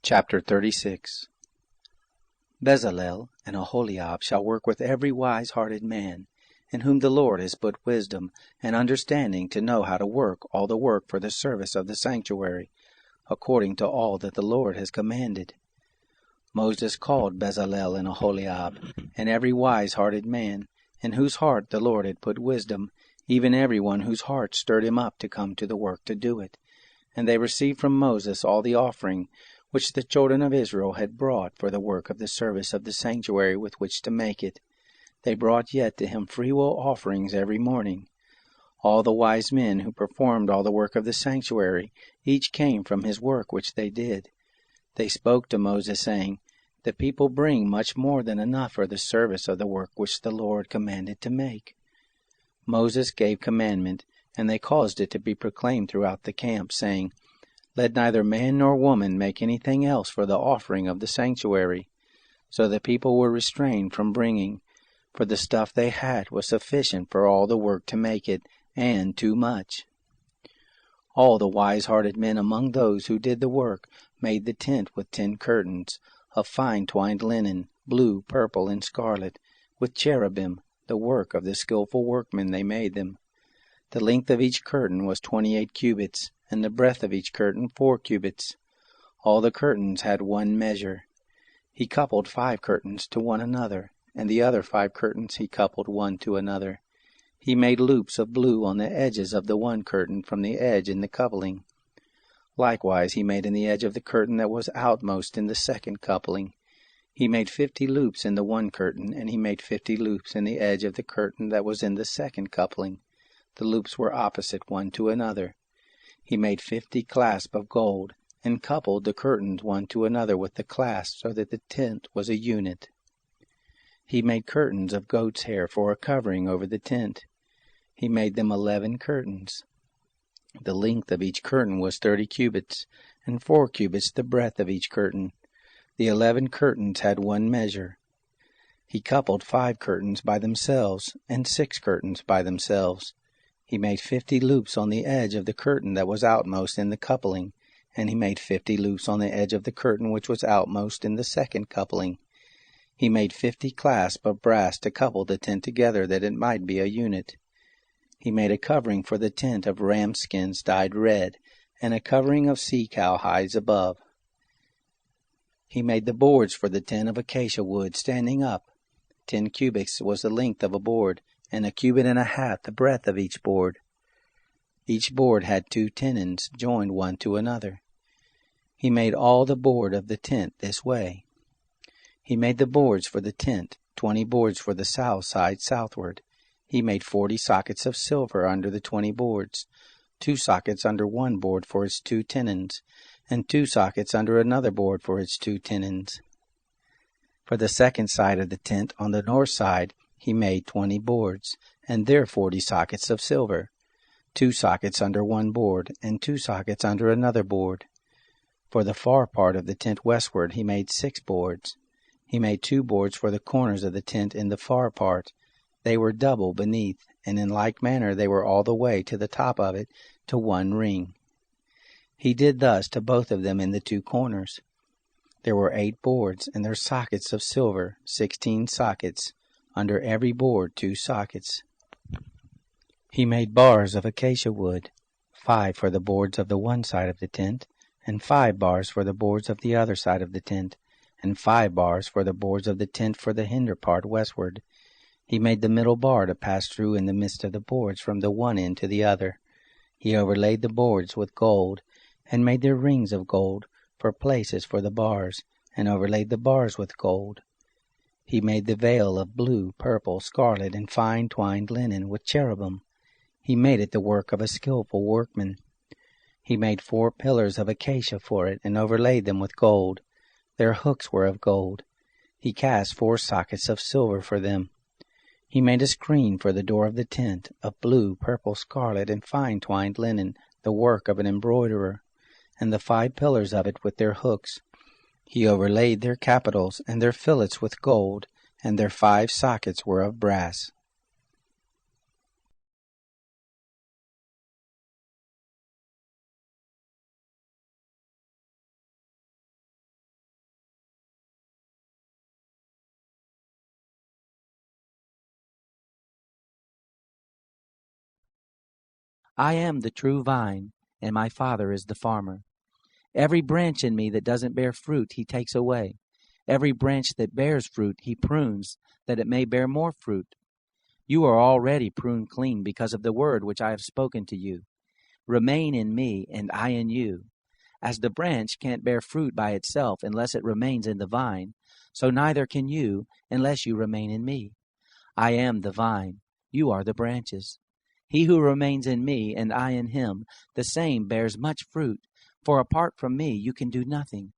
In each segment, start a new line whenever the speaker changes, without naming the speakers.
Chapter 36. Bezalel and Aholiab shall work with every wise-hearted man, in whom the Lord has put wisdom and understanding to know how to work all the work for the service of the sanctuary, according to all that the Lord has commanded. Moses called Bezalel and Aholiab, and every wise-hearted man, in whose heart the Lord had put wisdom, even every one whose heart stirred him up to come to the work to do it. And they received from Moses all the offering which the children of Israel had brought for the work of the service of the sanctuary with which to make it. They brought yet to him freewill offerings every morning. All the wise men who performed all the work of the sanctuary, each came from his work which they did. They spoke to Moses, saying, The people bring much more than enough for the service of the work which the Lord commanded to make. Moses gave commandment, and they caused it to be proclaimed throughout the camp, saying, Let neither man nor woman make anything else for the offering of the sanctuary. So the people were restrained from bringing, for the stuff they had was sufficient for all the work to make it, and too much. All the wise-hearted men among those who did the work made the tent with 10 curtains, of fine twined linen, blue, purple, and scarlet, with cherubim, the work of the skillful workmen they made them. The length of each curtain was 28 cubits, and the breadth of each curtain 4 cubits. All the curtains had one measure. He coupled 5 curtains to one another, and the other 5 curtains he coupled one to another. He made loops of blue on the edges of the one curtain from the edge in the coupling. Likewise he made in the edge of the curtain that was outmost in the second coupling. He made 50 loops in the one curtain, and he made 50 loops in the edge of the curtain that was in the second coupling. The loops were opposite one to another. He made 50 clasps of gold, and coupled the curtains one to another with the clasps, so that the tent was a unit. He made curtains of goat's hair for a covering over the tent. He made them 11 curtains. The length of each curtain was 30 cubits, and 4 cubits the breadth of each curtain. The 11 curtains had one measure. He coupled 5 curtains by themselves, and 6 curtains by themselves. He made 50 loops on the edge of the curtain that was outmost in the coupling, and he made 50 loops on the edge of the curtain which was outmost in the second coupling. He made 50 clasps of brass to couple the tent together, that it might be a unit. He made a covering for the tent of ram skins dyed red, and a covering of sea-cow hides above. He made the boards for the tent of acacia wood standing up. 10 cubits was the length of a board, and 1.5 cubits the breadth of each board. Each board had 2 tenons joined one to another. He made all the board of the tent this way. He made the boards for the tent, 20 boards for the south side southward. He made 40 sockets of silver under the 20 boards, 2 sockets under one board for its 2 tenons, and 2 sockets under another board for its 2 tenons. For the second side of the tent on the north side he made 20 boards, and there 40 sockets of silver, 2 sockets under one board, and 2 sockets under another board. For the far part of the tent westward he made 6 boards. He made 2 boards for the corners of the tent in the far part. They were double beneath, and in like manner they were all the way to the top of it, to one ring. He did thus to both of them in the 2 corners. There were 8 boards, and their sockets of silver, 16 sockets, under every board 2 sockets. He made bars of acacia wood, 5 for the boards of the one side of the tent, and 5 bars for the boards of the other side of the tent, and 5 bars for the boards of the tent for the hinder part westward. He made the middle bar to pass through in the midst of the boards from the one end to the other. He overlaid the boards with gold, and made their rings of gold for places for the bars, and overlaid the bars with gold. He made the veil of blue, purple, scarlet, and fine twined linen with cherubim. He made it the work of a skillful workman. He made 4 pillars of acacia for it, and overlaid them with gold. Their hooks were of gold. He cast 4 sockets of silver for them. He made a screen for the door of the tent, of blue, purple, scarlet, and fine twined linen, the work of an embroiderer, and the 5 pillars of it with their hooks. He overlaid their capitals and their fillets with gold, and their 5 sockets were of brass. I am the true vine, and my Father is the farmer. Every branch in me that doesn't bear fruit, he takes away. Every branch that bears fruit, he prunes, that it may bear more fruit. You are already pruned clean because of the word which I have spoken to you. Remain in me, and I in you. As the branch can't bear fruit by itself unless it remains in the vine, so neither can you unless you remain in me. I am the vine, you are the branches. He who remains in me, and I in him, the same bears much fruit, for apart from me you can do nothing.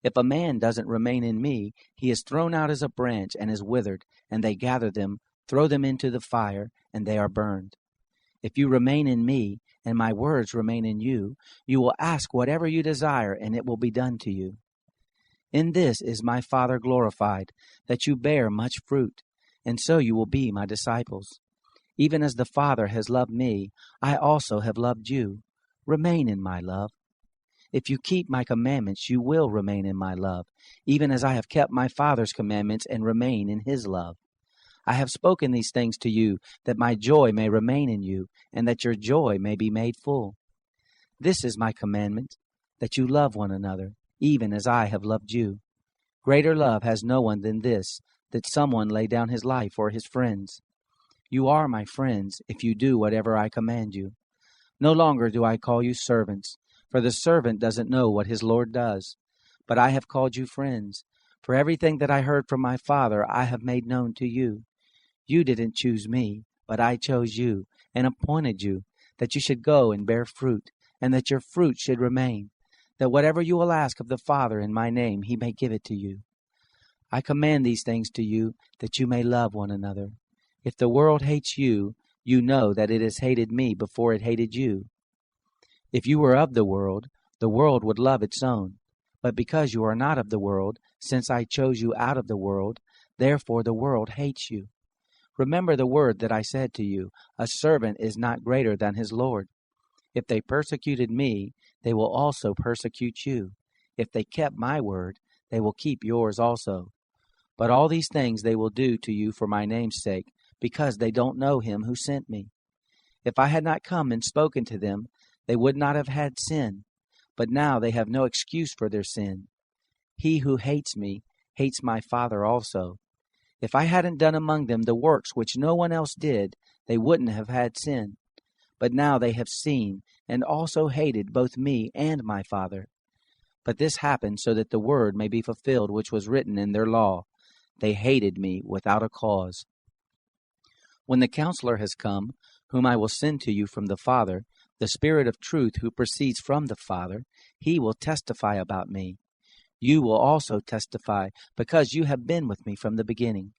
If a man doesn't remain in me, he is thrown out as a branch and is withered, and they gather them, throw them into the fire, and they are burned. If you remain in me, and my words remain in you, you will ask whatever you desire, and it will be done to you. In this is my Father glorified, that you bear much fruit, and so you will be my disciples. Even as the Father has loved me, I also have loved you. Remain in my love. If you keep my commandments, you will remain in my love, even as I have kept my Father's commandments and remain in his love. I have spoken these things to you, that my joy may remain in you, and that your joy may be made full. This is my commandment, that you love one another, even as I have loved you. Greater love has no one than this, that someone lay down his life for his friends. You are my friends, if you do whatever I command you. No longer do I call you servants, for the servant doesn't know what his Lord does. But I have called you friends, for everything that I heard from my Father I have made known to you. You didn't choose me, but I chose you, and appointed you, that you should go and bear fruit, and that your fruit should remain, that whatever you will ask of the Father in my name, he may give it to you. I command these things to you, that you may love one another. If the world hates you, you know that it has hated me before it hated you. If you were of the world would love its own. But because you are not of the world, since I chose you out of the world, therefore the world hates you. Remember the word that I said to you, a servant is not greater than his Lord. If they persecuted me, they will also persecute you. If they kept my word, they will keep yours also. But all these things they will do to you for my name's sake, because they don't know him who sent me. If I had not come and spoken to them, they would not have had sin. But now they have no excuse for their sin. He who hates me hates my Father also. If I hadn't done among them the works which no one else did, they wouldn't have had sin. But now they have seen, and also hated both me and my Father. But this happened so that the word may be fulfilled which was written in their law. They hated me without a cause. When the Counselor has come, whom I will send to you from the Father, the Spirit of truth who proceeds from the Father, he will testify about me. You will also testify, because you have been with me from the beginning.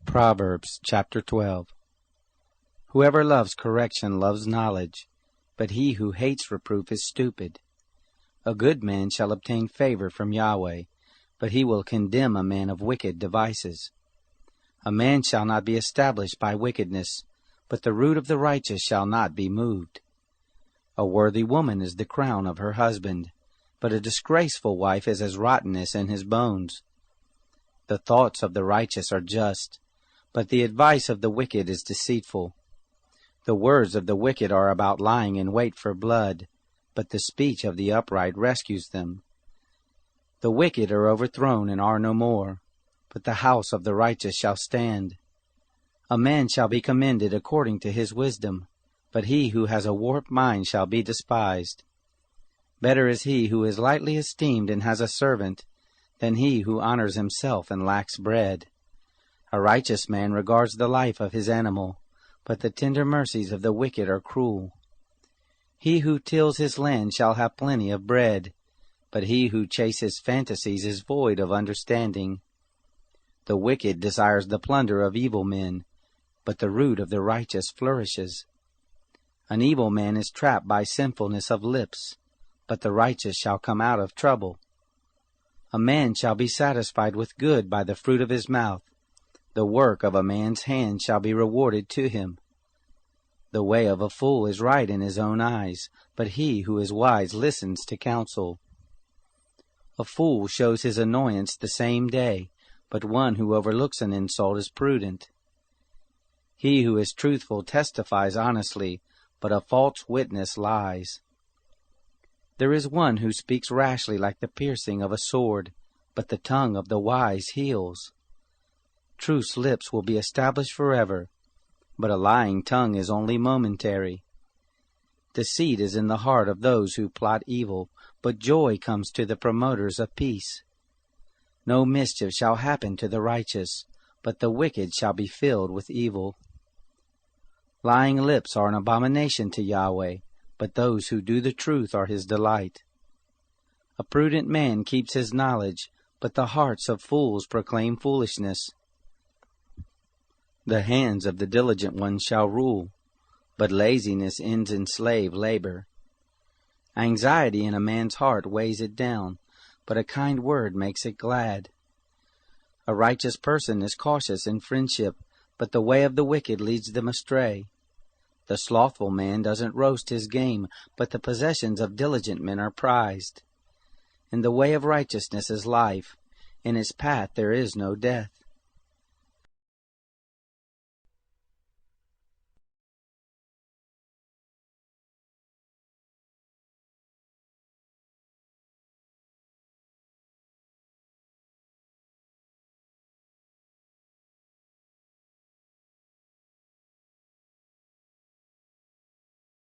Proverbs chapter 12. Whoever loves correction loves knowledge, but he who hates reproof is stupid. A good man shall obtain favor from Yahweh, but he will condemn a man of wicked devices. A man shall not be established by wickedness, but the root of the righteous shall not be moved. A worthy woman is the crown of her husband, but a disgraceful wife is as rottenness in his bones. The thoughts of the righteous are just, but the advice of the wicked is deceitful. The words of the wicked are about lying in wait for blood, but the speech of the upright rescues them. The wicked are overthrown and are no more, but the house of the righteous shall stand. A man shall be commended according to his wisdom, but he who has a warped mind shall be despised. Better is he who is lightly esteemed and has a servant, than he who honors himself and lacks bread. A righteous man regards the life of his animal, but the tender mercies of the wicked are cruel. He who tills his land shall have plenty of bread, but he who chases fantasies is void of understanding. The wicked desires the plunder of evil men, but the root of the righteous flourishes. An evil man is trapped by sinfulness of lips, but the righteous shall come out of trouble. A man shall be satisfied with good by the fruit of his mouth, The work of a man's hand shall be rewarded to him. The way of a fool is right in his own eyes, but he who is wise listens to counsel. A fool shows his annoyance the same day, but one who overlooks an insult is prudent. He who is truthful testifies honestly, but a false witness lies. There is one who speaks rashly like the piercing of a sword, but the tongue of the wise heals. Truth's lips will be established forever, but a lying tongue is only momentary. Deceit is in the heart of those who plot evil, but joy comes to the promoters of peace. No mischief shall happen to the righteous, but the wicked shall be filled with evil. Lying lips are an abomination to Yahweh, but those who do the truth are his delight. A prudent man keeps his knowledge, but the hearts of fools proclaim foolishness. The hands of the diligent one shall rule, but laziness ends in slave labor. Anxiety in a man's heart weighs it down, but a kind word makes it glad. A righteous person is cautious in friendship, but the way of the wicked leads them astray. The slothful man doesn't roast his game, but the possessions of diligent men are prized. In the way of righteousness is life, in its path there is no death.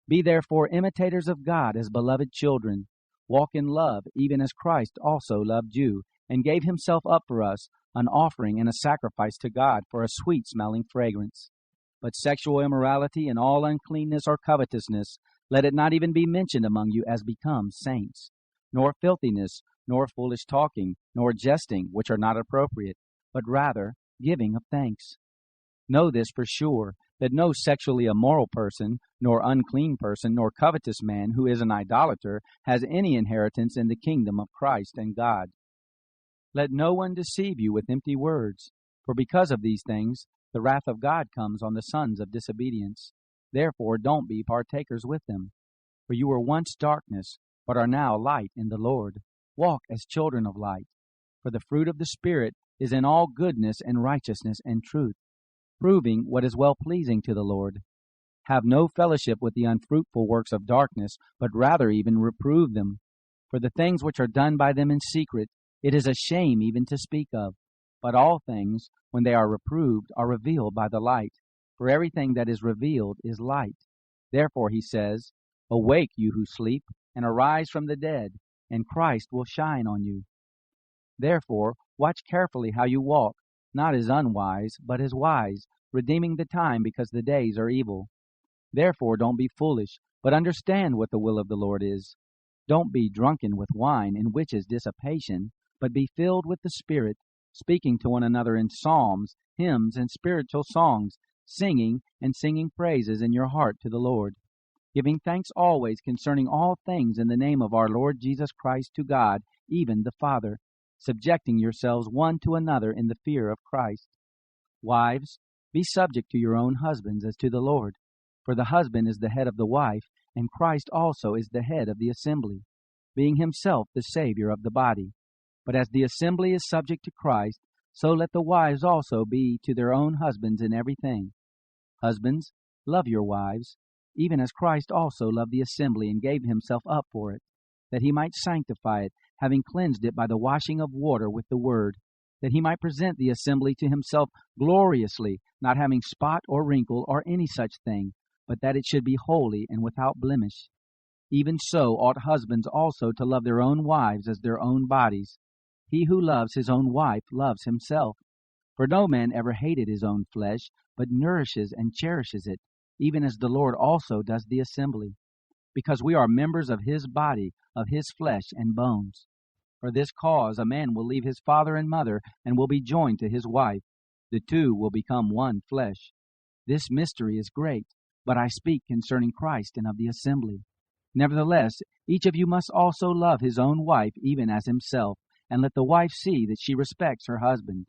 Be therefore imitators of God as beloved children. Walk in love, even as Christ also loved you, and gave himself up for us, an offering and a sacrifice to God for a sweet-smelling fragrance. But sexual immorality and all uncleanness or covetousness, let it not even be mentioned among you as becomes saints, nor filthiness, nor foolish talking, nor jesting, which are not appropriate, but rather giving of thanks. Know this for sure, that no sexually immoral person, nor unclean person, nor covetous man who is an idolater has any inheritance in the kingdom of Christ and God. Let no one deceive you with empty words, for because of these things the wrath of God comes on the sons of disobedience. Therefore don't be partakers with them. For you were once darkness, but are now light in the Lord. Walk as children of light. For the fruit of the Spirit is in all goodness and righteousness and truth, proving what is well-pleasing to the Lord. Have no fellowship with the unfruitful works of darkness, but rather even reprove them. For the things which are done by them in secret, it is a shame even to speak of. But all things, when they are reproved, are revealed by the light. For everything that is revealed is light. Therefore he says, Awake, you who sleep, and arise from the dead, and Christ will shine on you. Therefore watch carefully how you walk, not as unwise, but as wise, redeeming the time because the days are evil. Therefore don't be foolish, but understand what the will of the Lord is. Don't be drunken with wine, in which is dissipation, but be filled with the Spirit, speaking to one another in psalms, hymns, and spiritual songs, singing praises in your heart to the Lord, giving thanks always concerning all things in the name of our Lord Jesus Christ to God, even the Father, subjecting yourselves one to another in the fear of Christ. Wives, be subject to your own husbands as to the Lord. For the husband is the head of the wife, and Christ also is the head of the assembly, being himself the Savior of the body. But as the assembly is subject to Christ, so let the wives also be to their own husbands in everything. Husbands, love your wives, even as Christ also loved the assembly and gave himself up for it, that he might sanctify it, having cleansed it by the washing of water with the word, that he might present the assembly to himself gloriously, not having spot or wrinkle or any such thing, but that it should be holy and without blemish. Even so ought husbands also to love their own wives as their own bodies. He who loves his own wife loves himself. For no man ever hated his own flesh, but nourishes and cherishes it, even as the Lord also does the assembly, because we are members of his body, of his flesh and bones. For this cause a man will leave his father and mother, and will be joined to his wife. The two will become one flesh. This mystery is great, but I speak concerning Christ and of the assembly. Nevertheless, each of you must also love his own wife even as himself, and let the wife see that she respects her husband.